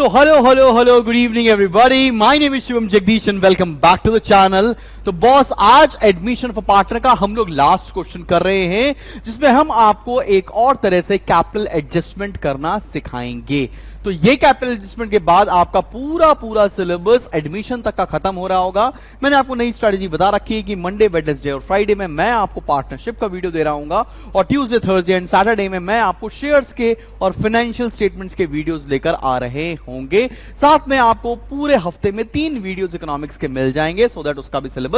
So hello, good evening everybody. My name is Shivam Jagdish and welcome back to the channel. तो boss आज admission for partner का हम लोग last question कर रहे हैं जिसमें हम आपको एक और तरह से कैपिटल एडजस्टमेंट करना सिखाएंगे। तो ये कैपिटल एडजस्टमेंट के बाद आपका पूरा सिलेबस एडमिशन तक का खत्म हो रहा होगा। मैंने आपको नई स्ट्रेटेजी बता रखी है कि मंडे, वेडनेसडे और फ्राइडे में मैं आपको पार्टनरशिप का वीडियो दे रहा हूँ और ट्यूसडे, थर्सडे एंड सैटरडे में मैं आपको शेयर्स के और फाइनेंशियल स्टेटमेंट्स के वीडियोस लेकर आ रहे होंगे। साथ में आपको पूरे हफ्ते में 3 वीडियोस इकोनॉमिक्स के मिल जाएंगे सो दैट उसका भी सिलेबस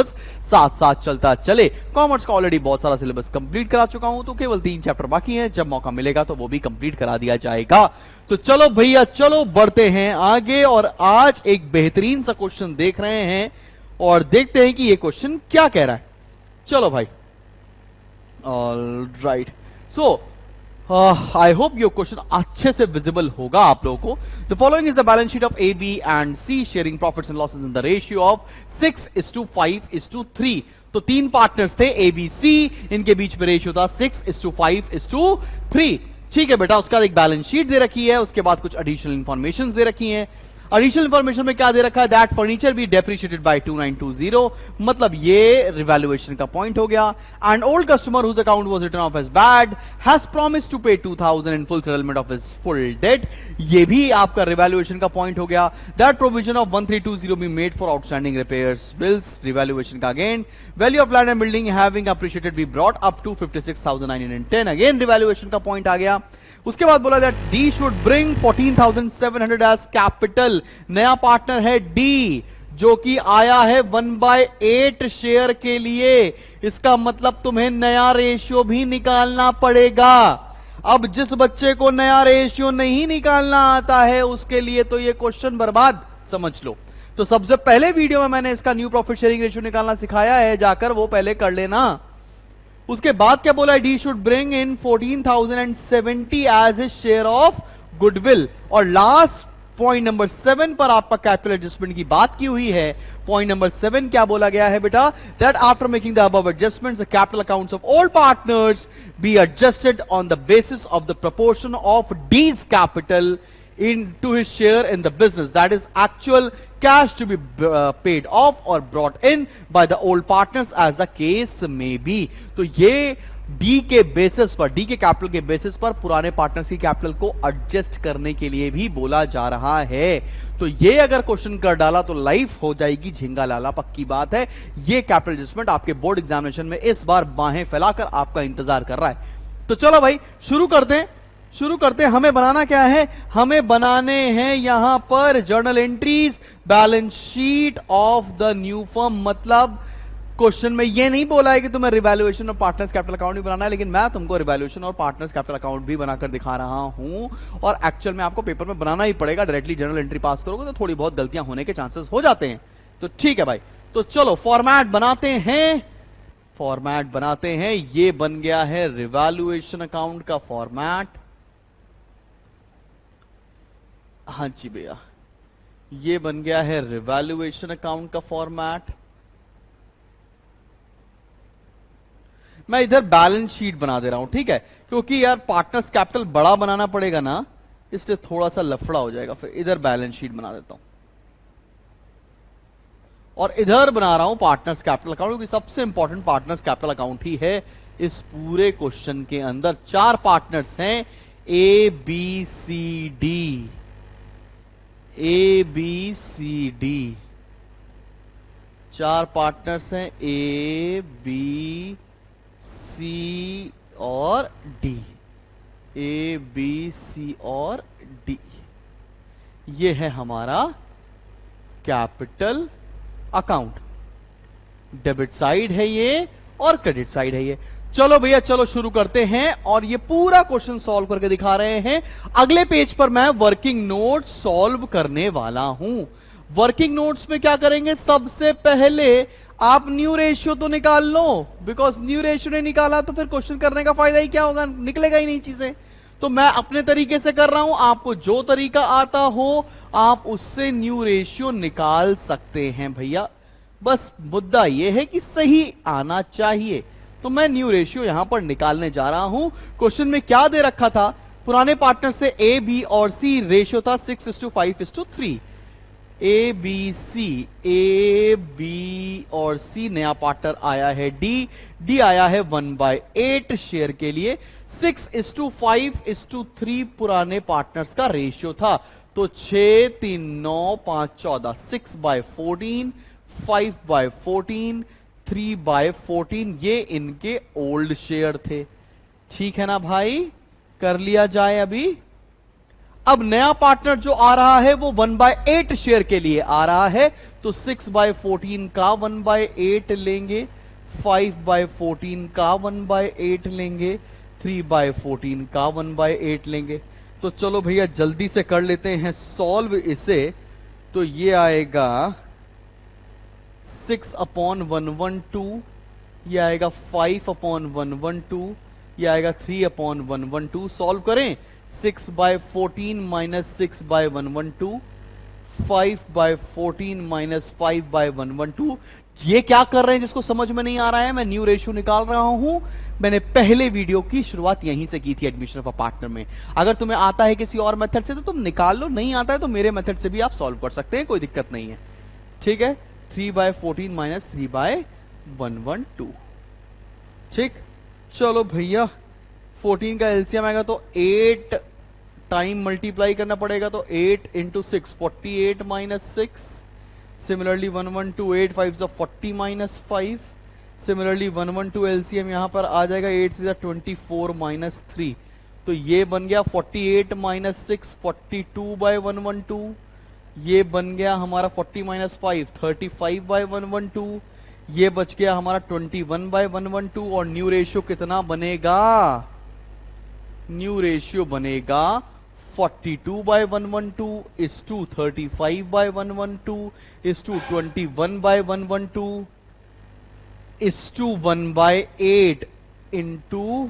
साथ साथ चलता चले। कॉमर्स का ऑलरेडी बहुत सारा सिलेबस कंप्लीट करा चुका हूं, तो केवल 3 चैप्टर बाकी हैं। जब मौका मिलेगा तो वो भी कंप्लीट करा दिया जाएगा। तो चलो भैया, चलो बढ़ते हैं आगे और आज एक बेहतरीन सा क्वेश्चन देख रहे हैं और देखते हैं कि ये क्वेश्चन क्या कह रहा है। चलो भाई, alright. So I hope your question अच्छे से विजिबल होगा आप लोगों को। The following is the balance sheet of A, B and C sharing profits and losses in the ratio of 6:5:3। तो 3 पार्टनर्स थे A, B, C, इनके बीच में रेशियो था 6:5:3। ठीक है बेटा, उसका एक बैलेंस शीट दे रखी है, उसके बाद कुछ एडिशनल इंफॉर्मेशन दे रखी हैं। एडिशनल इंफॉर्मेशन में क्या दे रखा है? That furniture be depreciated by 2920, मतलब ये रिवैल्यूएशन का पॉइंट हो गया। And old customer whose account was written off as bad has promised to pay 2000 in full settlement of his full debt, ये भी आपका रिवैल्यूएशन का पॉइंट हो गया। That provision of 1320 be made for outstanding repairs bills, revaluation का again. Value of land and building having appreciated be brought up to 56,910, again revaluation का point आ गया। उसके बाद बोला that D should bring 14,700 as capital. नया partner है D जो कि आया है 1/8 शेयर के लिए। इसका मतलब तुम्हें नया रेशियो भी निकालना पड़ेगा। अब जिस बच्चे को नया रेशियो नहीं निकालना आता है उसके लिए तो ये क्वेश्चन बर्बाद समझ लो। तो सबसे पहले वीडियो में मैंने इसका न्यू प्रॉफिट शेयरिंग रेशियो निकालना सिखाया है, जाकर वो पहले कर लेना। उसके बाद क्या बोला? D should bring in 14,070 as a share of goodwill. और लास्ट पॉइंट नंबर 7 पर आपका कैपिटल एडजस्टमेंट की बात की हुई है। पॉइंट नंबर 7 क्या बोला गया है बेटा? That after making the above adjustments the capital accounts of all partners be adjusted on the basis of the proportion of Ds capital into his share in the business, that is actual cash to be paid off or brought in by the old partners as the case may be। तो ये D के basis पर, D के capital के basis पर पुराने partners की capital को एडजस्ट करने के लिए भी बोला जा रहा है। तो ये अगर क्वेश्चन कर डाला तो लाइफ हो जाएगी झिंगा लाला, पक्की बात है। ये कैपिटल एडजस्टमेंट आपके बोर्ड एग्जामिनेशन में इस बार बाहें फैलाकर आपका इंतजार कर रहा है। तो चलो भाई शुरू करते हैं। हमें बनाना क्या है? हमें बनाने हैं यहां पर journal entries, balance sheet of the new firm. मतलब क्वेश्चन में ये नहीं बोला है कि तुम्हें रिवैल्यूएशन और पार्टनर्स कैपिटल अकाउंट भी बनाना है, लेकिन मैं तुमको रिवैल्यूएशन और पार्टनर्स कैपिटल अकाउंट भी बनाकर दिखा रहा हूं और एक्चुअल में आपको पेपर में बनाना ही पड़ेगा। डायरेक्टली जर्नल एंट्री पास करोगे तो थोड़ी बहुत गलतियां होने के चांसेस हो जाते हैं। तो ठीक है भाई, तो चलो फॉर्मेट बनाते हैं। ये बन गया है रिवैल्यूएशन अकाउंट का फॉर्मेट। हाँ जी भैया, ये बन गया है रिवैल्यूएशन अकाउंट का फॉर्मेट। मैं इधर बैलेंस शीट बना दे रहा हूं, ठीक है, क्योंकि यार पार्टनर्स कैपिटल बड़ा बनाना पड़ेगा ना, इसलिए थोड़ा सा लफड़ा हो जाएगा। फिर इधर बैलेंस शीट बना देता हूं और इधर बना रहा हूं पार्टनर्स कैपिटल अकाउंट, क्योंकि सबसे इंपॉर्टेंट पार्टनर्स कैपिटल अकाउंट ही है इस पूरे क्वेश्चन के अंदर। 4 पार्टनर्स हैं, A B C D, ABCD 4 partners हैं, A B C और D, A B C और D। ये है हमारा कैपिटल अकाउंट। डेबिट साइड है ये और क्रेडिट साइड है ये। चलो भैया, चलो शुरू करते हैं और ये पूरा क्वेश्चन सॉल्व करके दिखा रहे हैं। अगले पेज पर मैं वर्किंग नोट सॉल्व करने वाला हूं। वर्किंग नोट्स में क्या करेंगे? सबसे पहले आप न्यू रेशियो तो निकाल लो, बिकॉज न्यू रेशियो नहीं निकाला तो फिर क्वेश्चन करने का फायदा ही क्या होगा, निकलेगा ही नहीं चीजें। तो मैं अपने तरीके से कर रहा हूं, आपको जो तरीका आता हो आप उससे न्यू रेशियो निकाल सकते हैं भैया। बस मुद्दा यह है कि सही आना चाहिए। तो मैं न्यू रेशियो यहां पर निकालने जा रहा हूं। क्वेश्चन में क्या दे रखा था? पुराने पार्टनर से ए बी और सी रेशियो था 6:5:3। ए बी और सी, नया पार्टनर आया है डी आया है 1/8 शेयर के लिए। 6:5:3 पुराने पार्टनर्स का रेशियो था, तो 6 3 9 5 14, 6/14, 5/14, 3/14, ये इनके ओल्ड शेयर थे। ठीक है ना भाई, कर लिया जाए अभी। अब नया पार्टनर जो आ रहा है वो 1/8 शेयर के लिए आ रहा है, तो 6/14 का 1/8 लेंगे, 5/14 का 1/8 लेंगे, 3/14 का 1/8 लेंगे। तो चलो भैया जल्दी से कर लेते हैं सॉल्व इसे। तो ये आएगा 6/112, ये आएगा 5/112, ये आएगा 3/112। सॉल्व करें, 6/14 माइनस 6/112, 5/14 माइनस 5/112। ये क्या कर रहे हैं जिसको समझ में नहीं आ रहा है, मैं न्यू रेशियो निकाल रहा हूं। मैंने पहले वीडियो की शुरुआत यहीं से की थी एडमिशन ऑफ अ पार्टनर में। अगर तुम्हें आता है किसी और मेथड से तो तुम निकाल लो, नहीं आता है तो मेरे मेथड से भी आप सॉल्व कर सकते हैं, कोई दिक्कत नहीं है। ठीक है, 3/14 माइनस 3/112। ठीक, चलो भैया 14 का एलसीएम आएगा तो 8 टाइम मल्टीप्लाई करना पड़ेगा, तो 8 into 6 48 minus 6। Similarly 112, 8 5 40 minus 5। Similarly 112 LCM यहां पर आ जाएगा 8 3 24 माइनस 3, तो ये बन गया 48 माइनस 6 42/112। ये बन गया हमारा 40 माइनस 5 35/112। ये बच गया हमारा 21/112। और न्यू रेशियो कितना बनेगा? न्यू रेशियो बनेगा 42/112 is to 35/112 is to 21/112 is to 1/8 into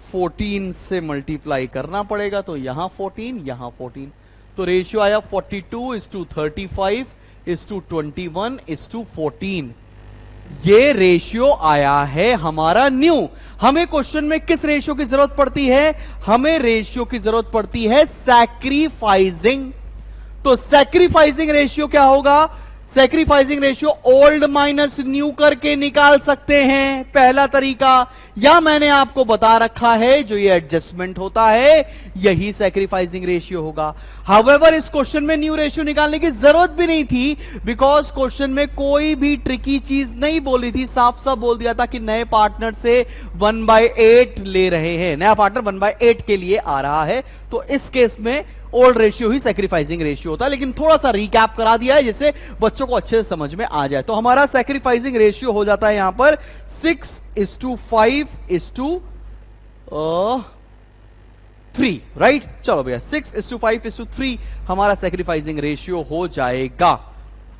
14 से मल्टीप्लाई करना पड़ेगा, तो यहां 14 यहां 14, तो रेशियो आया 42 is to 35 is to 21 is to 14। ये रेशियो आया है हमारा न्यू। हमें क्वेश्चन में किस रेशियो की जरूरत पड़ती है? हमें रेशियो की जरूरत पड़ती है सैक्रिफाइसिंग। तो सैक्रिफाइसिंग रेशियो क्या होगा? Sacrificing ratio old minus new करके निकाल सकते हैं, पहला तरीका। या मैंने आपको बता रखा है जो ये एडजस्टमेंट होता है यही सैक्रिफाइसिंग रेशियो होगा। हाउएवर इस क्वेश्चन में न्यू रेशियो निकालने की जरूरत भी नहीं थी, बिकॉज क्वेश्चन में कोई भी ट्रिकी चीज नहीं बोली थी, साफ साफ बोल दिया था कि नए पार्टनर से 1/8 ले रहे हैं, नया पार्टनर 1/8 के लिए आ रहा है। तो इस केस में ओल्ड रेशियो ही सैक्रिफाइसिंग रेशियो होता है, लेकिन थोड़ा सा रिकैप करा दिया है जिससे बच्चों को अच्छे से समझ में आ जाए। तो हमारा सैक्रिफाइसिंग रेशियो हो जाता है यहां पर 6:5:3, राइट। चलो भैया 6:5:3 हमारा सैक्रिफाइसिंग रेशियो हो जाएगा।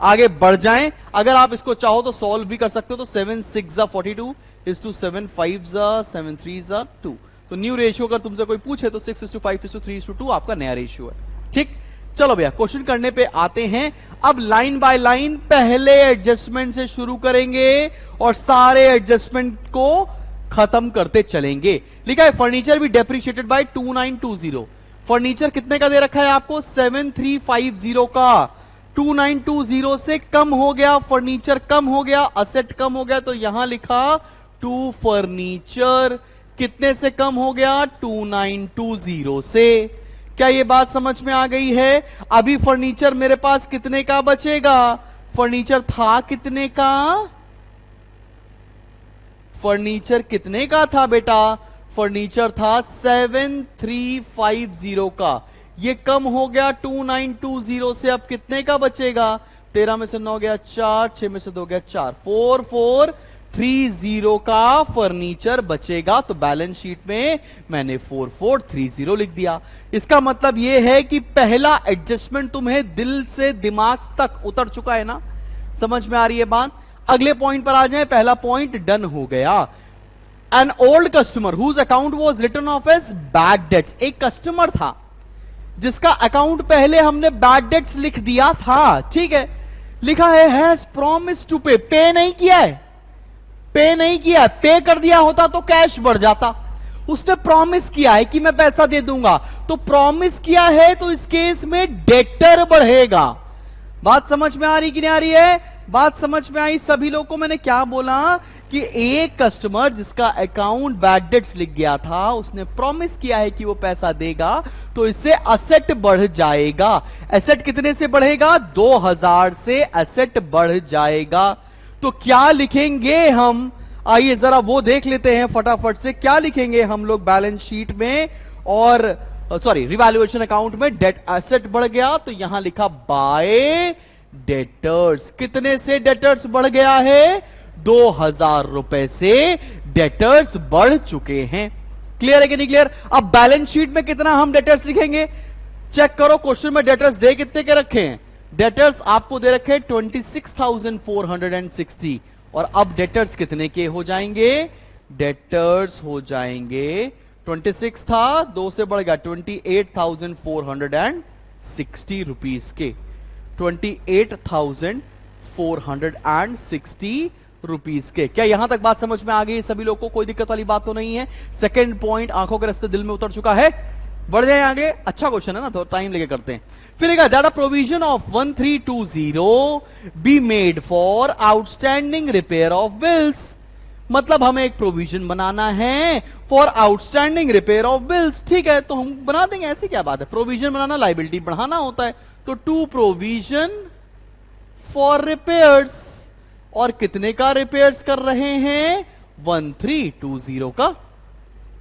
आगे बढ़ जाएं, अगर आप इसको चाहो तो सॉल्व भी कर सकते हो। तो 7 6 42 इज टू 7 5 7 3 2। तो न्यू रेशियो अगर तुमसे कोई पूछे तो 6:5:3:2 आपका नया रेशियो है। ठीक, चलो भैया क्वेश्चन करने पे आते हैं। अब लाइन बाय लाइन पहले एडजस्टमेंट से शुरू करेंगे और सारे एडजस्टमेंट को खत्म करते चलेंगे। लिखा है फर्नीचर भी डेप्रिशिएटेड बाय 2920। फर्नीचर कितने का दे रखा है आपको? 7350 का। 2920 से कम हो गया, फर्नीचर कम हो गया, असेट कम हो गया, तो यहां लिखा टू फर्नीचर कितने से कम हो गया? 2920 से। क्या ये बात समझ में आ गई है? अभी फर्नीचर मेरे पास कितने का बचेगा? फर्नीचर था कितने का? फर्नीचर कितने का था बेटा? फर्नीचर था 7350 का। ये कम हो गया 2920 से, अब कितने का बचेगा? 13 में से 9 गया 4, 6 में से 2 गया 4, 4430 का फर्नीचर बचेगा। तो बैलेंस शीट में मैंने 4430 लिख दिया। इसका मतलब यह है कि पहला एडजस्टमेंट तुम्हें दिल से दिमाग तक उतर चुका है ना? समझ में आ रही है बात? अगले पॉइंट पर आ जाए। पहला पॉइंट डन हो गया। An old customer whose account was written off as bad debts. एक कस्टमर था जिसका अकाउंट पहले हमने बैड डेट्स लिख दिया था, ठीक है। लिखा है हैज प्रॉमिस टू पे नहीं किया है, पे नहीं किया, पे कर दिया होता तो कैश बढ़ जाता। उसने प्रॉमिस किया है कि मैं पैसा दे दूंगा, तो प्रॉमिस किया है तो इस केस में डेटर बढ़ेगा। बात समझ में आ रही कि नहीं आ रही है? बात समझ में आई सभी लोगों को? मैंने क्या बोला कि एक कस्टमर जिसका अकाउंट बैड डेट्स लिख गया था, उसने प्रॉमिस किया है कि वो पैसा देगा, तो इससे असेट बढ़ जाएगा। एसेट कितने से बढ़ेगा? 2000 से एसेट बढ़ जाएगा। तो क्या लिखेंगे हम? आइए जरा वो देख लेते हैं फटाफट से। क्या लिखेंगे हम लोग बैलेंस शीट में और सॉरी रिवैल्यूएशन अकाउंट में? डेट एसेट बढ़ गया तो यहां लिखा बाय डेटर्स। कितने से डेटर्स बढ़ गया है? 2000 रुपए से डेटर्स बढ़ चुके हैं। क्लियर है कि नहीं क्लियर? अब बैलेंस शीट में कितना हम डेटर्स लिखेंगे? चेक करो क्वेश्चन में डेटर्स दे कितने के रखे हैं। डेटर्स आपको दे रखे 26,460 और अब डेटर्स कितने के हो जाएंगे? डेटर्स हो जाएंगे 26 था, 2 से बढ़ गया 28,460 रुपीस के। 28,460 रुपीस के। क्या यहां तक बात समझ में आ गई सभी लोगों को? कोई दिक्कत वाली बात तो नहीं है? सेकंड पॉइंट आंखों के रास्ते दिल में उतर चुका है। बढ़ जाए आगे। अच्छा क्वेश्चन है ना, तो टाइम लेके करते हैं। फिर लिखा that a provision of 1320 be made for outstanding repair of bills. मतलब हमें एक प्रोविजन बनाना है for outstanding repair of bills. ठीक है, तो हम बना देंगे, ऐसी क्या बात है? प्रोविजन बनाना लायबिलिटी बढ़ाना होता है। तो टू प्रोविजन फॉर रिपेयर्स। और कितने का रिपेयर्स कर रहे हैं? 1320 का।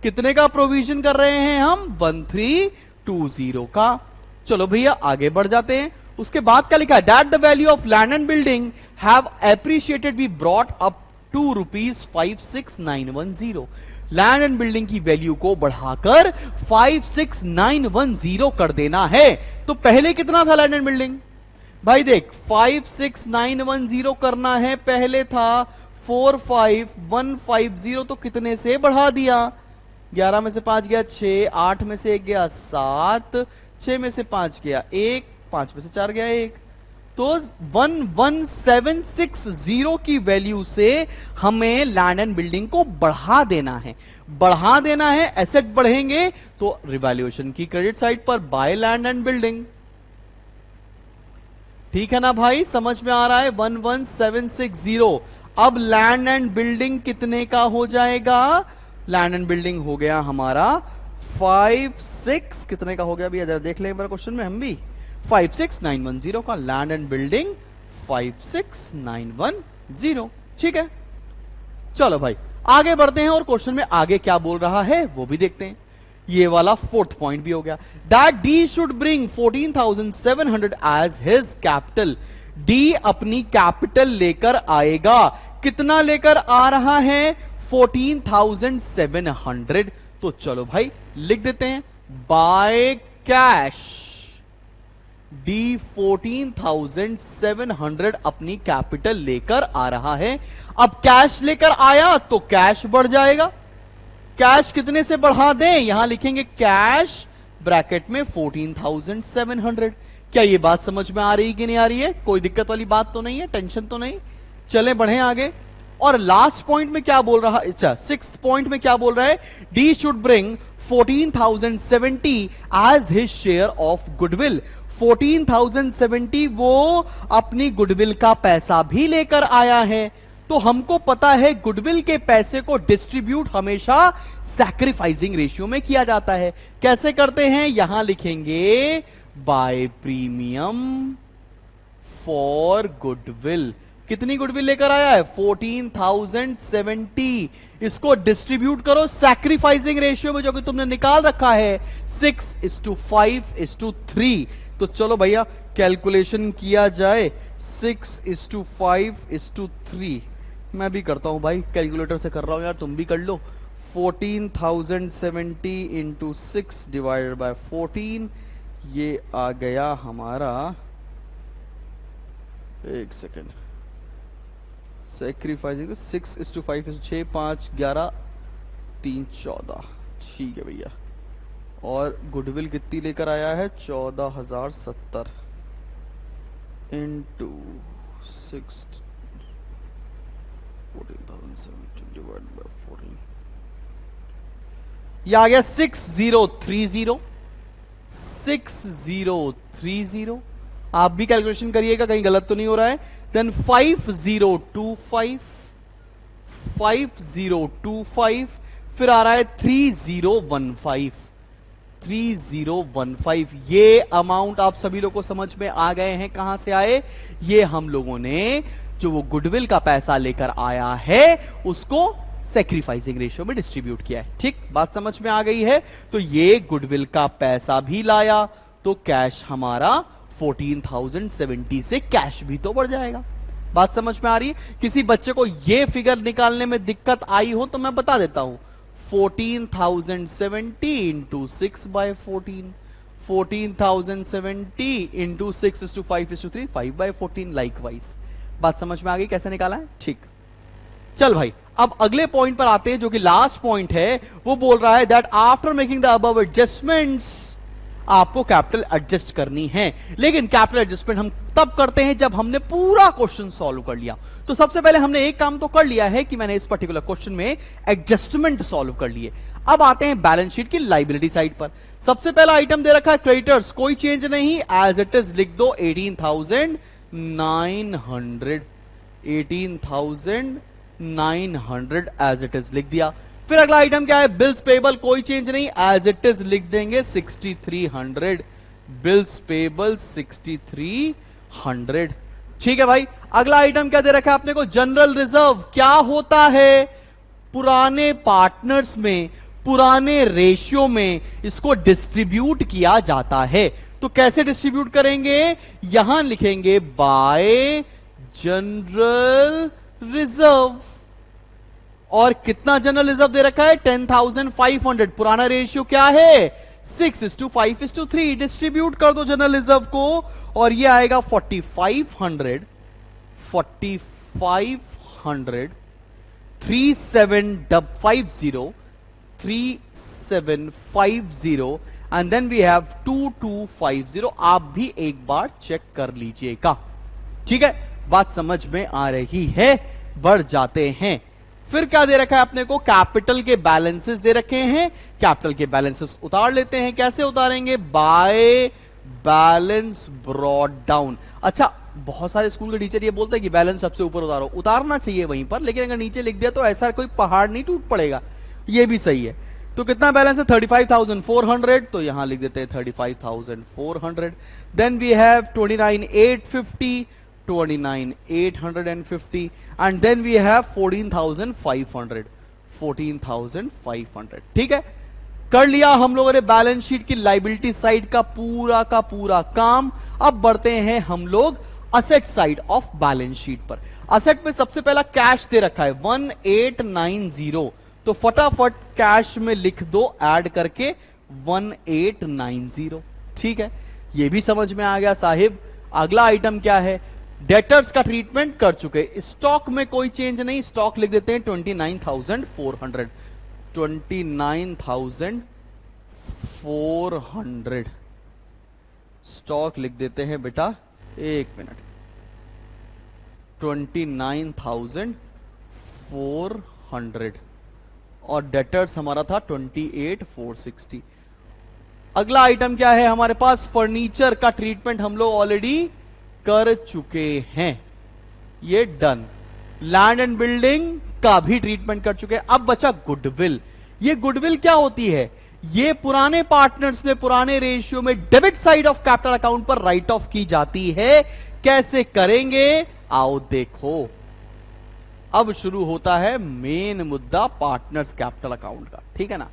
कितने का प्रोविजन कर रहे हैं हम? 1320 का। चलो भैया आगे बढ़ जाते हैं। उसके बाद क्या लिखा है? That the value of land and building have appreciated be brought up to ₹56910। Land and building की वैल्यू को बढ़ाकर 56910 कर देना है। तो पहले कितना था लैंड एंड बिल्डिंग? भाई देख 56910 करना है, पहले था 45150, तो कितने से बढ़ा दिया? 11 में से 5 गया 6, 8 में से 1 गया 7, 6 में से 5 गया 1, 5 में से 4 गया 1। तो 11760 की वैल्यू से हमें लैंड एंड बिल्डिंग को बढ़ा देना है। बढ़ा देना है, एसेट बढ़ेंगे तो रिवैल्यूएशन की क्रेडिट साइड पर बाय लैंड एंड बिल्डिंग। ठीक है ना भाई? समझ में आ रहा है? 11760। अब लैंड एंड बिल्डिंग कितने का हो जाएगा? लैंड एंड बिल्डिंग हो गया हमारा 56 कितने का हो गया भैया? जरा देख लें एक बार क्वेश्चन में हम भी। 56910 का लैंड एंड बिल्डिंग 56910। ठीक है, चलो भाई आगे बढ़ते हैं और क्वेश्चन में आगे क्या बोल रहा है वो भी देखते हैं। ये वाला फोर्थ पॉइंट भी हो गया। That D should bring 14,700 as his capital. D अपनी कैपिटल लेकर आएगा। कितना लेकर आ रहा है? 14,700। तो चलो भाई लिख देते हैं बाय कैश। डी 14,700 अपनी कैपिटल लेकर आ रहा है। अब कैश लेकर आया तो कैश बढ़ जाएगा। कैश कितने से बढ़ा दें? यहां लिखेंगे कैश ब्रैकेट में 14,700। क्या ये बात समझ में आ रही कि नहीं आ रही है? कोई दिक्कत वाली बात तो नहीं है? टेंशन तो नहीं? चले बढ़े आगे। और लास्ट पॉइंट में क्या बोल रहा है? अच्छा, सिक्स्थ पॉइंट में क्या बोल रहा है? D should bring 14,070 as his share of goodwill. 14,070 वो अपनी गुडविल का पैसा भी लेकर आया है। तो हमको पता है गुडविल के पैसे को डिस्ट्रीब्यूट हमेशा सैक्रिफाइसिंग रेशियो में किया जाता है। कैसे करते हैं? यहां लिखेंगे बाय प्रीमियम फॉर गुडविल। कितनी गुडविल लेकर आया है? 14,070। इसको डिस्ट्रीब्यूट करो सैक्रिफाइसिंग रेशियो में, जो कि तुमने निकाल रखा है 6:5:3। तो चलो भैया कैलकुलेशन किया जाए। 6:5:3 मैं भी करता हूं भाई, कैलकुलेटर से कर रहा हूं यार, तुम भी कर लो। 14,070 इंटू 6 डिवाइडेड बाय 14, ये आ गया हमारा, एक सेकेंड, सेक्रीफाइसिंग 6:5 6 5 11 3 14। ठीक है भैया। और गुडविल कितनी लेकर आया है? 14,070 इंटू 6 14,070 डिवाइड बाय 14। ये आ गया 6030, 6030। आप भी कैलकुलेशन करिएगा कहीं गलत तो नहीं हो रहा है। देन 5025, 5025, फिर आ रहा है 3015, 3015। ये अमाउंट आप सभी लोग को समझ में आ गए हैं कहां से आए? ये हम लोगों ने जो वो गुडविल का पैसा लेकर आया है उसको सैक्रिफाइसिंग रेशियो में डिस्ट्रीब्यूट किया है। ठीक, बात समझ में आ गई है? तो ये गुडविल का पैसा भी लाया तो कैश हमारा 14,070 से कैश भी तो बढ़ जाएगा। बात समझ में आ रही है? किसी बच्चे को ये फिगर निकालने में दिक्कत आई हो तो मैं बता देता हूं, 14,070 इंटू 6/14, 14,070 इंटू 6:5:3, 5/14 लाइकवाइज। बात समझ में आ गई कैसे निकाला है? ठीक, चल भाई अब अगले पॉइंट पर आते हैं जो कि लास्ट पॉइंट है। वो बोल रहा है that after making the above adjustments आपको कैपिटल एडजस्ट करनी है। लेकिन कैपिटल एडजस्टमेंट हम तब करते हैं जब हमने पूरा क्वेश्चन सॉल्व कर लिया। तो सबसे पहले हमने एक काम तो कर लिया है कि मैंने इस पर्टिकुलर क्वेश्चन में एडजस्टमेंट सॉल्व कर लिए। अब आते हैं बैलेंस शीट की लायबिलिटी साइड पर। सबसे पहला आइटम दे रखा है क्रेडिटर्स, कोई चेंज नहीं, एज इट इज लिख दो 18,900, 18,900 एज इट इज लिख दिया। फिर अगला आइटम क्या है? बिल्स पेबल, कोई चेंज नहीं, एज इट इज लिख देंगे 6,300, बिल्स पेबल 6,300। ठीक है भाई, अगला आइटम क्या दे रखा है आपने को? General reserve. क्या होता है? पुराने पार्टनर्स में, पुराने रेशियो में इसको डिस्ट्रीब्यूट किया जाता है। तो कैसे डिस्ट्रीब्यूट करेंगे? यहां लिखेंगे बाय जनरल रिजर्व। और कितना जनरल रिजर्व दे रखा है? 10,500। पुराना रेशियो क्या है? 6:5:3। डिस्ट्रीब्यूट कर दो जनरल रिजर्व को और ये आएगा 4,500, 4,500, 3750, 3750 एंड देन वी हैव 2250। आप भी एक बार चेक कर लीजिएगा। ठीक है, बात समझ में आ रही है? बढ़ जाते हैं। फिर क्या दे रखा है अपने को? कैपिटल के बैलेंसेस दे रखे हैं। कैपिटल के बैलेंसेस उतार लेते हैं। कैसे उतारेंगे? By balance brought down. अच्छा, बहुत सारे स्कूल के टीचर ये बोलते हैं कि बैलेंस सबसे ऊपर उतारो। उतारना चाहिए वहीं पर, लेकिन अगर नीचे लिख दिया तो ऐसा कोई पहाड़ नहीं टूट पड़ेगा। ये भी सही है। तो कितना बैलेंस है? 35,400। तो यहां लिख देते हैं 35,400। Then we have 29,850, 29,850 and then we have 14,500, 14,500। ठीक है, कर लिया हम लोगों ने बैलेंस शीट की लायबिलिटी साइड का पूरा काम। अब बढ़ते हैं हम लोग asset side of balance sheet पर। असेट में सबसे पहला कैश दे रखा है 1890। तो फटाफट कैश में लिख दो ऐड करके 1890। ठीक है, ये भी समझ में आ गया साहिब। अगला आइटम क्या है? डेटर्स का ट्रीटमेंट कर चुके। स्टॉक में कोई चेंज नहीं, स्टॉक लिख देते हैं 29,400, 29,400 स्टॉक लिख देते हैं बेटा। एक मिनट, 29,400 और डेटर्स हमारा था 28,460। अगला आइटम क्या है हमारे पास? फर्नीचर का ट्रीटमेंट हम लोग ऑलरेडी कर चुके हैं, ये डन। लैंड एंड बिल्डिंग का भी ट्रीटमेंट कर चुके हैं। अब बचा गुडविल। ये गुडविल क्या होती है? ये पुराने पार्टनर्स में, पुराने रेशियो में debit side of capital account पर राइट ऑफ की जाती है। कैसे करेंगे? आओ देखो। अब शुरू होता है मेन मुद्दा पार्टनर्स कैपिटल अकाउंट का। ठीक है ना?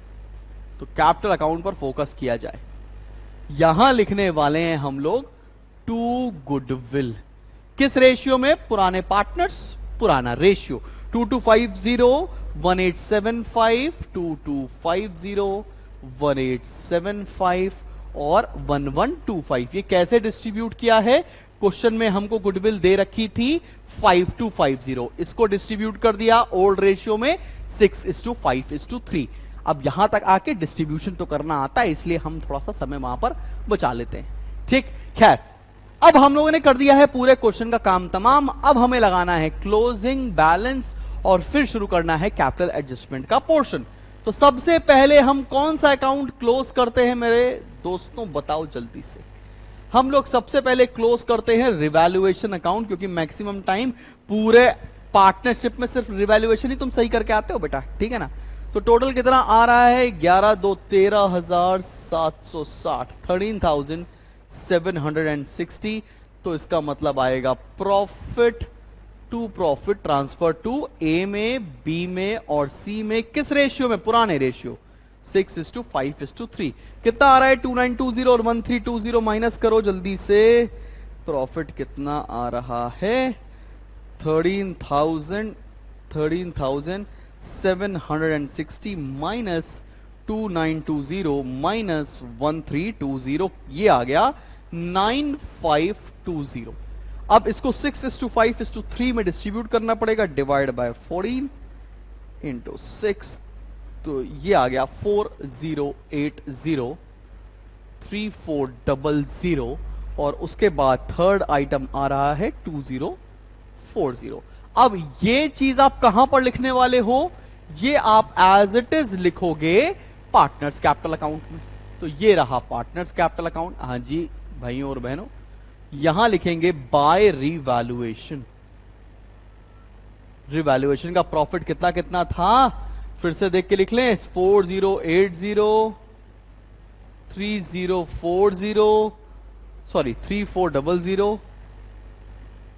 तो कैपिटल अकाउंट पर फोकस किया जाए। यहां लिखने वाले हैं हम लोग टू गुडविल। किस रेशियो में? पुराने पार्टनर्स, पुराना रेशियो। 2250, 1875, 2250, 1875 और 1125। ये कैसे डिस्ट्रीब्यूट किया है? क्वेश्चन में हमको गुडविल दे रखी थी 5250, इसको डिस्ट्रीब्यूट कर दिया ओल्ड रेशियो में 6:5:3। अब यहां तक आके डिस्ट्रीब्यूशन तो करना आता है, इसलिए हम थोड़ा सा समय वहां पर बचा लेते हैं। ठीक, खैर अब हम लोगों ने कर दिया है पूरे क्वेश्चन का काम तमाम। अब हमें लगाना है क्लोजिंग बैलेंस और फिर शुरू करना है कैपिटल एडजस्टमेंट का पोर्शन। तो सबसे पहले हम कौन सा अकाउंट क्लोज करते हैं मेरे दोस्तों, बताओ जल्दी से। हम लोग सबसे पहले क्लोज करते हैं रिवैल्यूएशन अकाउंट, क्योंकि मैक्सिमम टाइम पूरे पार्टनरशिप में सिर्फ रिवैल्यूएशन ही तुम सही करके आते हो बेटा, ठीक है ना। तो टोटल कितना आ रहा है, 11 2 13,760, 13,760। तो इसका मतलब आएगा प्रॉफिट ट्रांसफर टू ए में, बी में और सी में। किस रेशियो में, पुराने रेशियो 6:5:3। कितना आ रहा है, 2920 और 1320 माइनस करो जल्दी से। प्रॉफिट कितना आ रहा है, 13,760 माइनस 2920 माइनस 1320, ये आ गया 9520। अब इसको 6:5:3 में डिस्ट्रीब्यूट करना पड़ेगा, डिवाइड बाय 14 इंटू 6, तो ये आ गया 4080 3400। और उसके बाद थर्ड आइटम आ रहा है 2040। अब ये चीज आप कहां पर लिखने वाले हो, ये आप एज इट इज लिखोगे पार्टनर्स कैपिटल अकाउंट में। तो ये रहा पार्टनर्स कैपिटल अकाउंट। हाँ जी भाइयों और बहनों, यहां लिखेंगे बाय रिवैल्यूएशन। रिवैल्यूएशन का प्रॉफिट कितना कितना था, फिर से देख के लिख लें, 4080 3040, सॉरी 3400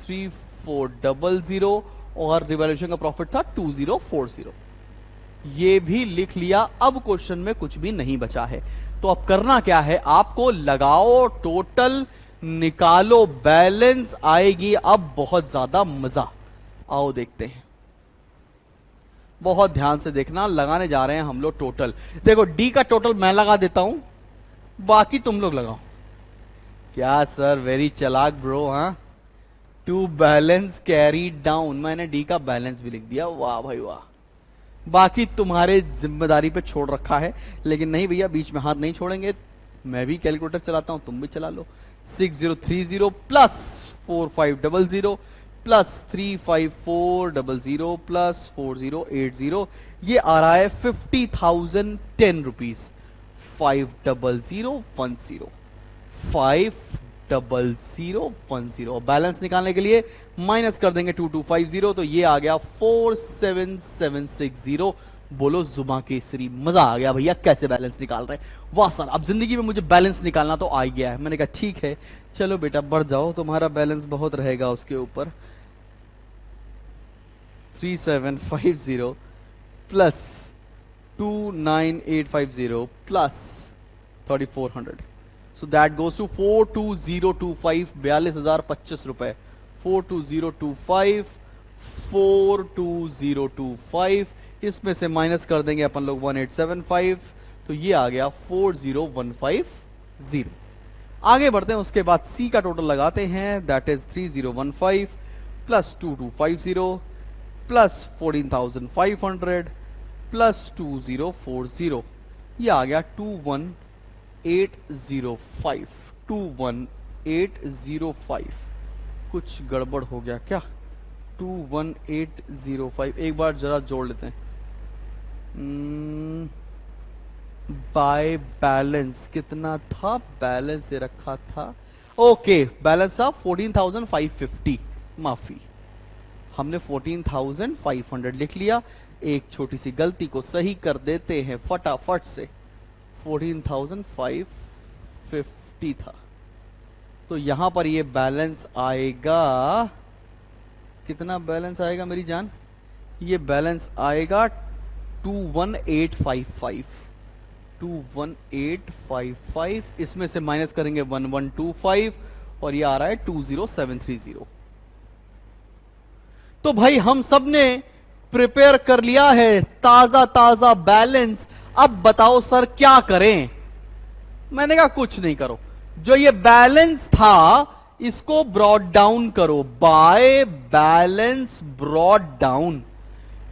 3400, और रिवैल्यूएशन का प्रॉफिट था 2040। ये भी लिख लिया। अब क्वेश्चन में कुछ भी नहीं बचा है, तो अब करना क्या है, आपको लगाओ टोटल, निकालो बैलेंस, आएगी अब बहुत ज्यादा मजा। आओ देखते हैं, बहुत ध्यान से देखना। लगाने जा रहे हैं हम लोग टोटल। देखो डी का टोटल मैं लगा देता हूं, बाकी तुम लोग लगाओ। क्या सर, वेरी चालाक ब्रो। हाँ, टू बैलेंस कैरी डाउन, मैंने डी का बैलेंस भी लिख दिया, वाह भाई वाह। बाकी तुम्हारे जिम्मेदारी पे छोड़ रखा है, लेकिन नहीं भैया, बीच में हाथ नहीं छोड़ेंगे। मैं भी कैलकुलेटर चलाता हूं, तुम भी चला लो। 6030 प्लस 4500 प्लस 35400 प्लस 4080, ये आ रहा है 50,010 रुपीज। 50010 50010। बैलेंस निकालने के लिए माइनस कर देंगे 2250, तो ये आ गया 47760। बोलो जुमा केसरी, मजा आ गया भैया, कैसे बैलेंस निकाल रहे हैं, वाह सर। अब जिंदगी में मुझे बैलेंस निकालना तो आ गया है। मैंने कहा ठीक है, चलो बेटा बढ़ जाओ, तुम्हारा बैलेंस बहुत रहेगा उसके ऊपर। 3750 plus 29850 plus 3400, so that goes to 42025, 42,025 रुपए। 42025 42025, इसमें से माइनस कर देंगे अपन लोग 1875, तो ये आ गया 40150। आगे बढ़ते हैं, उसके बाद सी का टोटल लगाते हैं, that is 3015 plus 2250 plus 14,500 plus 2040, ये आ गया 21805। 21805, कुछ गड़बड़ हो गया क्या, 21805, एक बार जरा जोड़ लेते हैं। बाय बैलेंस कितना था, बैलेंस दे रखा था, ओके, बैलेंस था 14,550, माफी, हमने 14,500 लिख लिया। एक छोटी सी गलती को सही कर देते हैं फटाफट से, 14,550 था, तो यहां पर ये बैलेंस आएगा, कितना बैलेंस आएगा मेरी जान, ये बैलेंस आएगा 21855। 21855, इसमें से माइनस करेंगे 1125, और ये आ रहा है 20730। तो भाई हम सब ने प्रिपेयर कर लिया है ताजा ताजा बैलेंस। अब बताओ सर क्या करें। मैंने कहा कुछ नहीं करो, जो ये बैलेंस था इसको ब्रॉड डाउन करो, बाय बैलेंस ब्रॉड डाउन।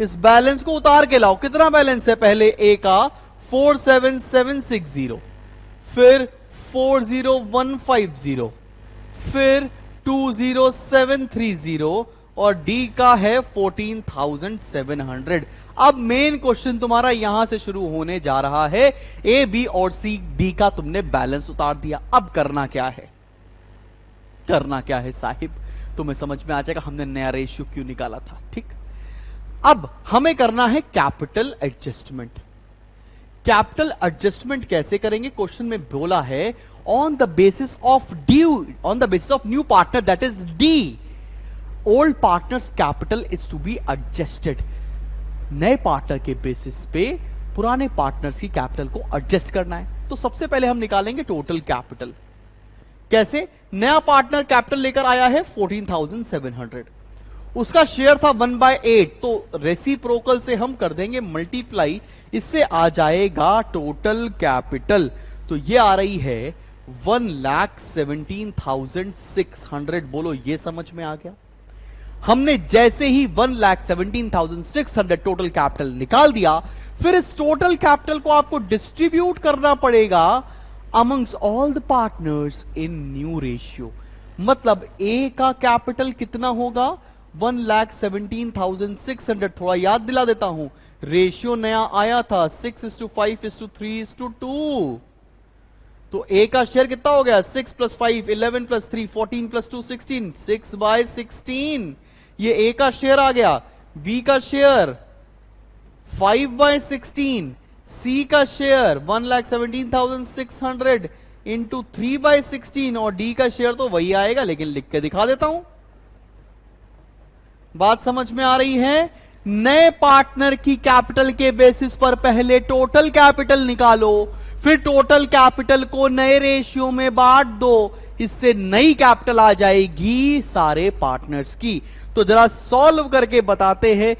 इस बैलेंस को उतार के लाओ। कितना बैलेंस है, पहले ए का 47760, फिर 40150, फिर 20730, और डी का है 14,700। अब मेन क्वेश्चन तुम्हारा यहां से शुरू होने जा रहा है। ए, बी और सी, डी का तुमने बैलेंस उतार दिया। अब करना क्या है, करना क्या है साहिब, तुम्हें समझ में आ जाएगा हमने नया रेशियो क्यों निकाला था। ठीक, अब हमें करना है कैपिटल एडजस्टमेंट। कैपिटल एडजस्टमेंट कैसे करेंगे, क्वेश्चन में बोला है on the basis of due, on the basis of new partner that is D, old partners capital is to be adjusted. नए पार्टनर के बेसिस पे पुराने पार्टनर्स की कैपिटल को एडजस्ट करना है। तो सबसे पहले हम निकालेंगे टोटल कैपिटल। कैसे, नया पार्टनर कैपिटल लेकर आया है 14,700, उसका शेयर था 1/8, तो रेसिप्रोकल से हम कर देंगे मल्टीप्लाई, इससे आ जाएगा टोटल कैपिटल। तो ये आ रही है 1,17,600। बोलो ये समझ में आ गया। हमने जैसे ही 1,17,600 टोटल कैपिटल निकाल दिया, फिर इस टोटल कैपिटल को आपको डिस्ट्रीब्यूट करना पड़ेगा amongst all the partners in new ratio. मतलब ए का कैपिटल कितना होगा 1,17,600। थोड़ा याद दिला देता हूं, रेशियो नया आया था 6:5:3:2। तो ए का शेयर कितना हो गया 6 + 5 11 + 3 14 + 2 16, 6/16 ये ए का शेयर आ गया। बी का शेयर 5/16, सी का शेयर 1,17,600 इंटू 3/16 और डी का शेयर तो वही आएगा, लेकिन लिख के दिखा देता हूं। बात समझ में आ रही है। नए पार्टनर की कैपिटल के बेसिस पर पहले टोटल कैपिटल निकालो, फिर टोटल कैपिटल को नए रेशियो में बांट दो, इससे नई कैपिटल आ जाएगी सारे पार्टनर्स की। तो जरा सॉल्व करके बताते हैं।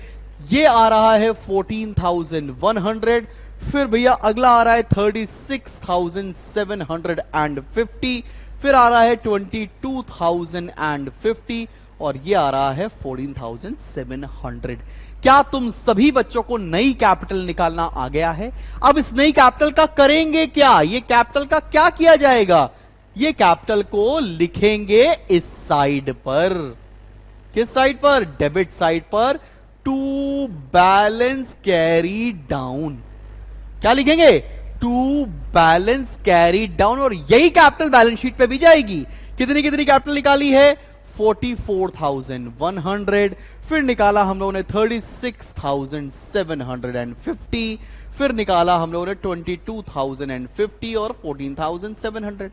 ये आ रहा है 14,100, फिर भैया अगला आ रहा है 36,750, फिर आ रहा है 22,050 और ये आ रहा है 14,700। क्या तुम सभी बच्चों को नई कैपिटल निकालना आ गया है? अब इस नई कैपिटल का करेंगे क्या, ये कैपिटल का क्या किया जाएगा, ये कैपिटल को लिखेंगे इस साइड पर। किस साइड पर, डेबिट साइड पर, टू बैलेंस कैरी डाउन। क्या लिखेंगे, टू बैलेंस कैरी डाउन, और यही कैपिटल बैलेंस शीट पे भी जाएगी। कितनी कितनी कैपिटल निकाली है 44,100, फिर निकाला हम लोगों ने 36,750, फिर निकाला हम लोगों ने 22,050 और 14,700।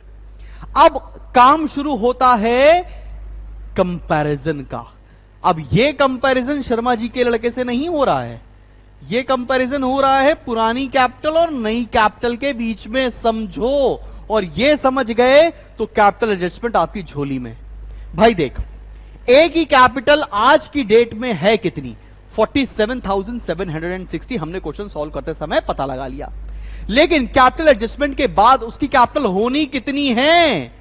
अब काम शुरू होता है कंपैरिजन का। अब ये कंपैरिजन शर्मा जी के लड़के से नहीं हो रहा है, ये कंपैरिजन हो रहा है पुरानी कैपिटल और नई कैपिटल के बीच में, समझो। और ये समझ गए तो कैपिटल एडजस्टमेंट आपकी झोली में। भाई देख, ए की कैपिटल आज की डेट में है कितनी 47,760, हमने क्वेश्चन सॉल्व करते समय पता लगा लिया। लेकिन कैपिटल एडजस्टमेंट के बाद उसकी कैपिटल होनी कितनी है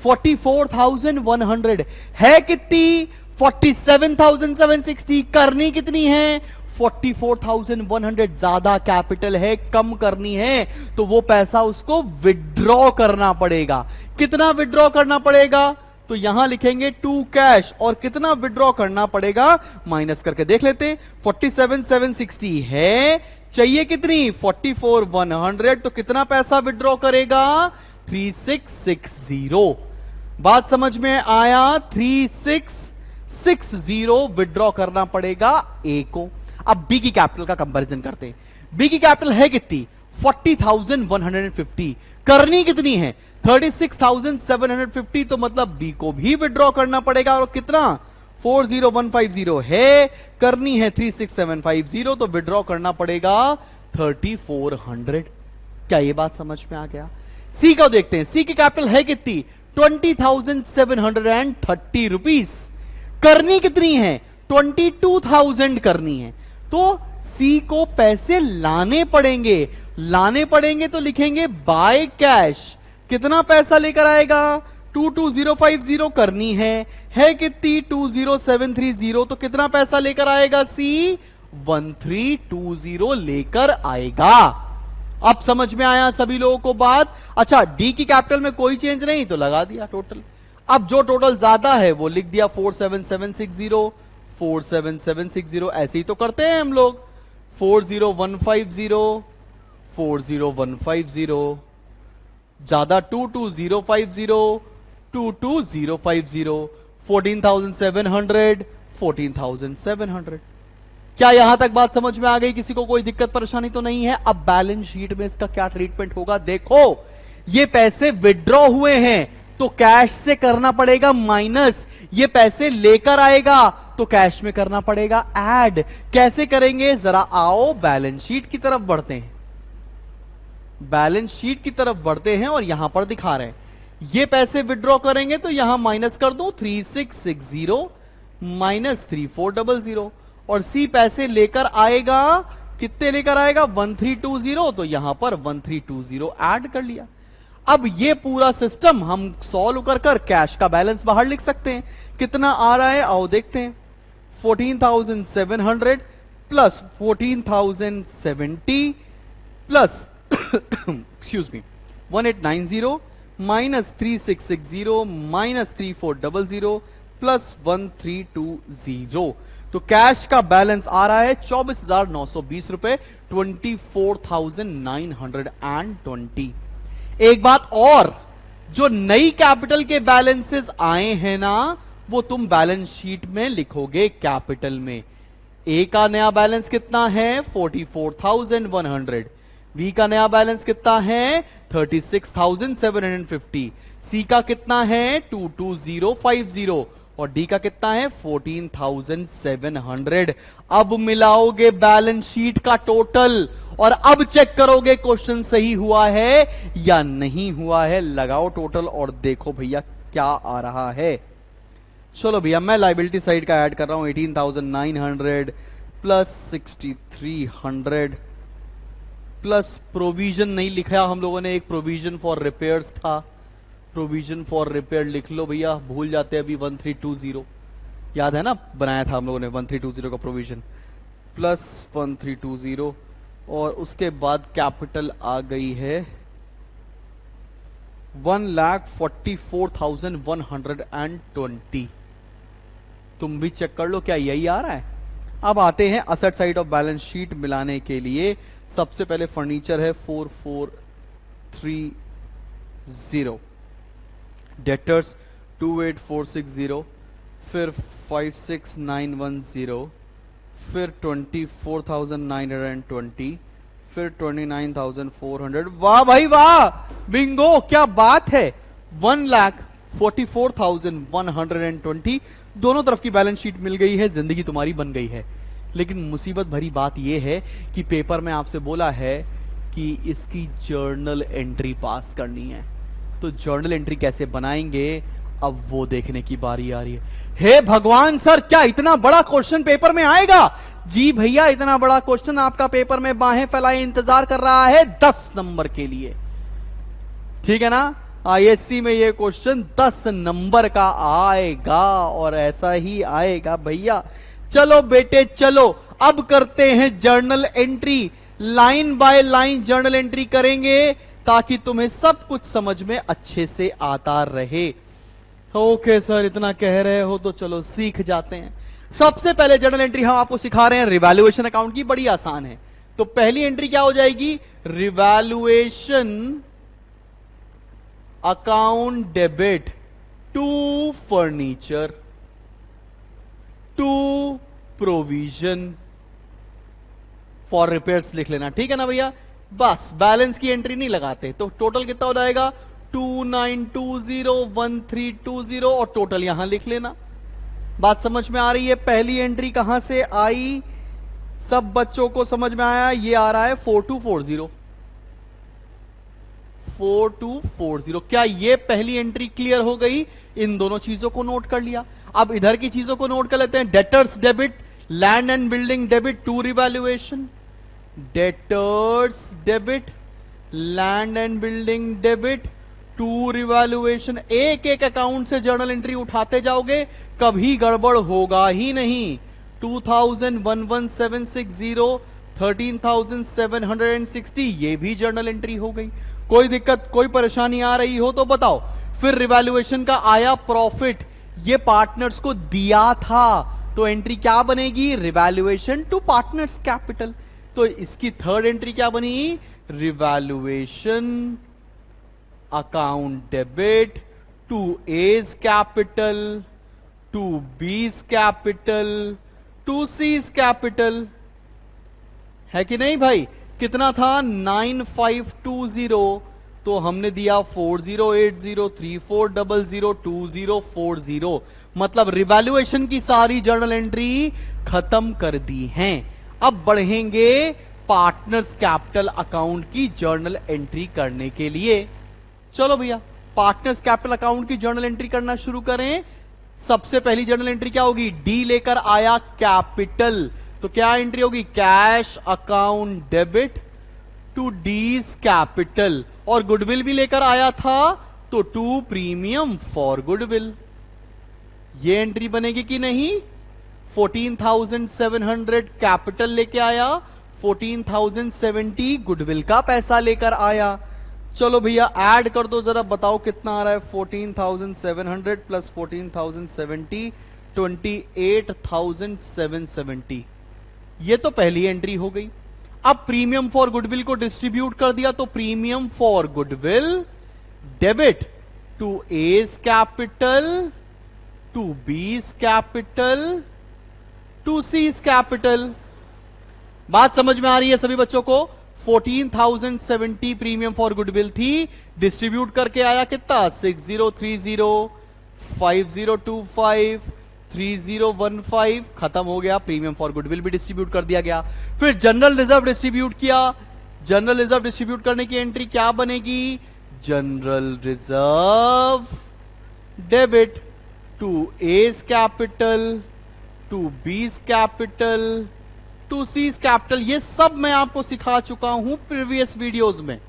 44,100 है कितनी 47,760, करनी कितनी है 44,100। ज्यादा कैपिटल है, कम करनी है, तो वो पैसा उसको विड्रॉ करना पड़ेगा। कितना विड्रॉ करना पड़ेगा, तो यहां लिखेंगे टू कैश, और कितना विड्रॉ करना पड़ेगा माइनस करके देख लेते हैं। 47,760 है, चाहिए कितनी 44,100, तो कितना पैसा विड्रॉ करेगा 3660। बात समझ में आया, 3660 विड्रॉ करना पड़ेगा ए को। अब बी की कैपिटल का कंपैरिजन करते हैं। बी की कैपिटल है कितनी 40,150, करनी कितनी है 36,750, तो मतलब बी को भी विड्रॉ करना पड़ेगा। और कितना 40,150 है, करनी है 36,750, तो विड्रॉ करना पड़ेगा 3,400। क्या ये बात समझ में आ गया। सी का देखते हैं, सी की कैपिटल है कितनी 20,730 रुपीस, करनी कितनी है 22,000 करनी है, तो सी को पैसे लाने पड़ेंगे। लाने पड़ेंगे तो लिखेंगे बाय कैश, कितना पैसा लेकर आएगा 22,050 करनी है कितनी 20,730, तो कितना पैसा लेकर आएगा सी 1320 लेकर आएगा। अब समझ में आया सभी लोगों को बात। अच्छा, डी की कैपिटल में कोई चेंज नहीं, तो लगा दिया टोटल। अब जो टोटल ज्यादा है वो लिख दिया 47,760, 47760 ऐसे ही तो करते हैं हम लोग। 40150, 40150, ज्यादा 22050, 22050, 14700, 14700। क्या यहां तक बात समझ में आ गई? किसी को कोई दिक्कत परेशानी तो नहीं है? अब बैलेंस शीट में इसका क्या ट्रीटमेंट होगा? देखो, ये पैसे विड्रॉ हुए हैं तो कैश से करना पड़ेगा माइनस, ये पैसे लेकर आएगा तो कैश में करना पड़ेगा ऐड। कैसे करेंगे? जरा आओ बैलेंस शीट की तरफ बढ़ते हैं। बैलेंस शीट की तरफ बढ़ते हैं और यहां पर दिखा रहे हैं ये पैसे विड्रॉ करेंगे तो यहां माइनस कर दो 3660 माइनस 3400, और सी पैसे लेकर आएगा, कितने लेकर आएगा? 1320, तो यहां पर 1320 ऐड कर लिया। अब ये पूरा सिस्टम हम सॉल्व कर कर कैश का बैलेंस बाहर लिख सकते हैं। कितना आ रहा है आओ देखते हैं। 14,700 plus 14,070 plus excuse me 1890 minus 3660 minus 3400 plus 1320, तो कैश का बैलेंस आ रहा है 24,920 रुपए, 24,920। एक बात और, जो नई कैपिटल के बैलेंसेस आए हैं ना, वो तुम बैलेंस शीट में लिखोगे कैपिटल में। ए का नया बैलेंस कितना है? 44,100। बी का नया बैलेंस कितना है? 36,750। सी का कितना है? 22050, और डी का कितना है? 14,700। अब मिलाओगे बैलेंस शीट का टोटल और अब चेक करोगे क्वेश्चन सही हुआ है या नहीं हुआ है। लगाओ टोटल और देखो भैया क्या आ रहा है। चलो भैया मैं लाइबिलिटी साइड का ऐड कर रहा हूं। 18,900 प्लस 6,300 प्लस प्रोविजन नहीं लिखा हम लोगों ने, एक प्रोविजन फॉर रिपेयर्स था, प्रोविजन फॉर रिपेयर लिख लो भैया, भूल जाते हैं अभी। 1320 याद है ना, बनाया था हम लोगों ने 1320 का प्रोविजन, प्लस 1320, और उसके बाद कैपिटल आ गई है 1,44,120। तुम भी चेक कर लो क्या यही आ रहा है। अब आते हैं asset side of balance sheet मिलाने के लिए। सबसे पहले फर्नीचर है 4430, डेटर्स 28460, फिर 56910, फिर 24,920, फिर 29,400। वाह भाई वाह, बिंगो, क्या बात है। 1,44,120, दोनों तरफ की बैलेंस शीट मिल गई है, जिंदगी तुम्हारी बन गई है। लेकिन मुसीबत भरी बात यह है कि पेपर में आपसे बोला है कि इसकी जर्नल एंट्री पास करनी है। तो जर्नल एंट्री कैसे बनाएंगे, अब वो देखने की बारी आ रही है। हे भगवान सर, क्या इतना बड़ा क्वेश्चन पेपर में आएगा? जी भैया, इतना बड़ा क्वेश्चन आपका पेपर में बाहें फैलाए इंतजार कर रहा है 10 नंबर के लिए। ठीक है ना, आईएससी में ये क्वेश्चन 10 नंबर का आएगा और ऐसा ही आएगा भैया। चलो बेटे चलो, अब करते हैं journal entry. Line by line journal entry करेंगे ताकि तुम्हें सब कुछ समझ में अच्छे से आता रहे। ओके सर, इतना कह रहे हो तो चलो सीख जाते हैं। सबसे पहले जर्नल एंट्री हम आपको सिखा रहे हैं रिवैल्यूएशन अकाउंट की, बड़ी आसान है। तो पहली एंट्री क्या हो जाएगी? Revaluation account debit to furniture to provision for repairs लिख लेना। ठीक है ना भैया, बस बैलेंस की एंट्री नहीं लगाते। तो टोटल कितना हो जाएगा? 29201320, और टोटल यहां लिख लेना। बात समझ में आ रही है? पहली एंट्री कहां से आई, सब बच्चों को समझ में आया? ये आ रहा है 4240, 4240। क्या ये पहली एंट्री क्लियर हो गई? इन दोनों चीजों को नोट कर लिया। अब इधर की चीजों को नोट कर लेते हैं। Debtors debit land and building debit to revaluation, debtors debit land and building debit to revaluation. एक एक अकाउंट से जर्नल एंट्री उठाते जाओगे, कभी गड़बड़ होगा ही नहीं। 2,011,760, 13,760, ये भी जर्नल एंट्री हो गई। कोई दिक्कत कोई परेशानी आ रही हो तो बताओ। फिर रिवैल्यूएशन का आया प्रॉफिट, ये पार्टनर्स को दिया था तो एंट्री क्या बनेगी, रिवैल्यूएशन टू पार्टनर्स कैपिटल। तो इसकी थर्ड एंट्री क्या बनी, revaluation account debit to A's capital to B's capital to C's capital. है कि नहीं भाई, कितना था 9520, तो हमने दिया 408034002040, मतलब रिवैल्यूएशन की सारी जर्नल एंट्री खत्म कर दी हैं। अब बढ़ेंगे पार्टनर्स कैपिटल अकाउंट की जर्नल एंट्री करने के लिए। चलो भैया पार्टनर्स कैपिटल अकाउंट की जर्नल एंट्री करना शुरू करें। सबसे पहली जर्नल एंट्री क्या होगी, डी लेकर आया कैपिटल, तो क्या एंट्री होगी, cash account debit to D's capital, और गुडविल भी लेकर आया था तो टू प्रीमियम फॉर गुडविल। ये एंट्री बनेगी कि नहीं, 14,700 कैपिटल लेके आया, 14,070 गुडविल का पैसा लेकर आया। चलो भैया ऐड कर दो जरा, बताओ कितना आ रहा है, 14,700 प्लस 14,070 28,770। ये तो पहली एंट्री हो गई। अब प्रीमियम फॉर गुडविल को डिस्ट्रीब्यूट कर दिया, तो premium for goodwill debit to A's capital to B's capital to C's capital. बात समझ में आ रही है सभी बच्चों को। 14,070 प्रीमियम फॉर गुडविल थी, डिस्ट्रीब्यूट करके आया कितना, 6030 5025 3015, खत्म हो गया। प्रीमियम फॉर गुडविल भी डिस्ट्रीब्यूट कर दिया गया। फिर जनरल रिजर्व डिस्ट्रीब्यूट किया। जनरल रिजर्व डिस्ट्रीब्यूट करने की एंट्री क्या बनेगी, general reserve debit to A's capital to B's capital to C's capital. ये सब मैं आपको सिखा चुका हूं प्रीवियस वीडियोस में,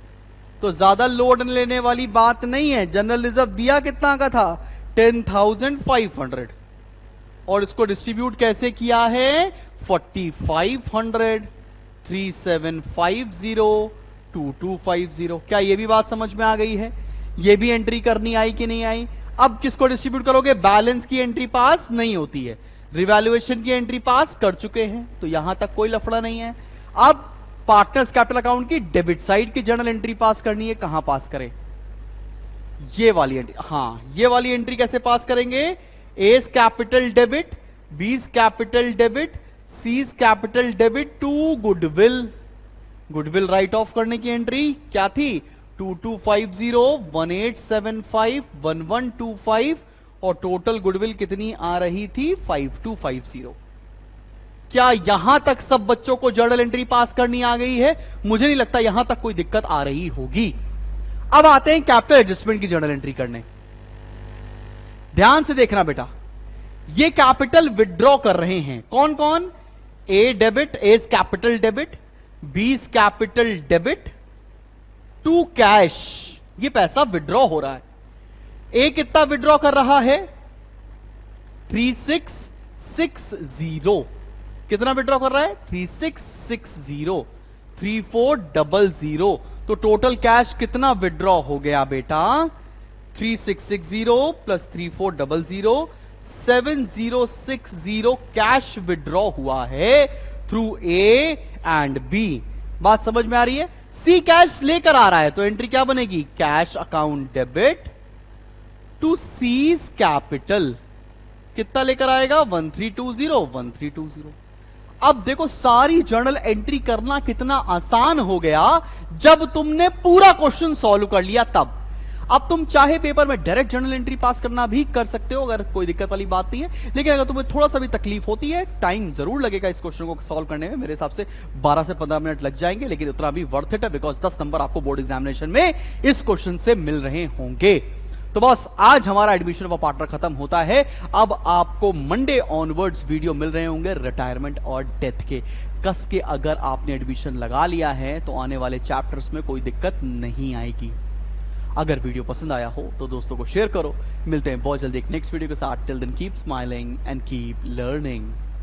तो ज्यादा लोड लेने वाली बात नहीं है। जनरल रिजर्व दिया कितना का था, 10,500, और इसको डिस्ट्रीब्यूट कैसे किया है, 4,500 3750 2250। क्या ये भी बात समझ में आ गई है, ये भी एंट्री करनी आई कि नहीं आई। अब किसको डिस्ट्रीब्यूट करोगे, बैलेंस की एंट्री पास नहीं होती है, रिवैल्यूएशन की एंट्री पास कर चुके हैं, तो यहां तक कोई लफड़ा नहीं है। अब पार्टनर्स कैपिटल अकाउंट की डेबिट साइड की जर्नल एंट्री पास करनी है। कहां पास करें, ये वाली एंट्री, हाँ ये वाली एंट्री कैसे पास करेंगे, एज कैपिटल डेबिट बीज capital debit C's capital debit to goodwill. Goodwill write off करने की एंट्री क्या थी, 2250 1875 1125, और टोटल गुडविल कितनी आ रही थी, 5250। क्या यहां तक सब बच्चों को जर्नल एंट्री पास करनी आ गई है, मुझे नहीं लगता यहां तक कोई दिक्कत आ रही होगी। अब आते हैं कैपिटल एडजस्टमेंट की जर्नल एंट्री करने। ध्यान से देखना बेटा, ये कैपिटल विड्रॉ कर रहे हैं कौन कौन, a debit as capital debit, बीज कैपिटल डेबिट टू कैश, ये पैसा विड्रॉ हो रहा है। ए कितना विड्रॉ कर रहा है, 3660, कितना विड्रॉ कर रहा है, 3660 3400, तो टोटल कैश कितना विड्रॉ हो गया बेटा, 3660 प्लस 3400 7060 कैश विड्रॉ हुआ है थ्रू ए एंड बी। बात समझ में आ रही है। सी कैश लेकर आ रहा है, तो एंट्री क्या बनेगी, cash account debit to C's capital, कितना लेकर आएगा, 1320 अब देखो सारी जर्नल एंट्री करना कितना आसान हो गया जब तुमने पूरा क्वेश्चन सॉल्व कर लिया तब। अब तुम चाहे पेपर में डायरेक्ट जर्नल एंट्री पास करना भी कर सकते हो, अगर कोई दिक्कत वाली बात नहीं है, लेकिन अगर तुम्हें थोड़ा सा भी तकलीफ होती है, टाइम जरूर लगेगा इस क्वेश्चन को सॉल्व करने में, मेरे हिसाब से 12 से 15 मिनट लग जाएंगे, लेकिन उतना भी वर्थ इट है, बिकॉज 10 नंबर आपको बोर्ड एग्जामिनेशन में इस क्वेश्चन से मिल रहे होंगे। तो बस आज हमारा एडमिशन ऑफ पार्टनर खत्म होता है। अब आपको मंडे ऑनवर्ड्स वीडियो मिल रहे होंगे रिटायरमेंट और डेथ के। कस के अगर आपने एडमिशन लगा लिया है तो आने वाले चैप्टर्स में कोई दिक्कत नहीं आएगी। अगर वीडियो पसंद आया हो तो दोस्तों को शेयर करो। मिलते हैं बहुत जल्दी एक नेक्स्ट वीडियो के साथ। Till then keep smiling and keep learning.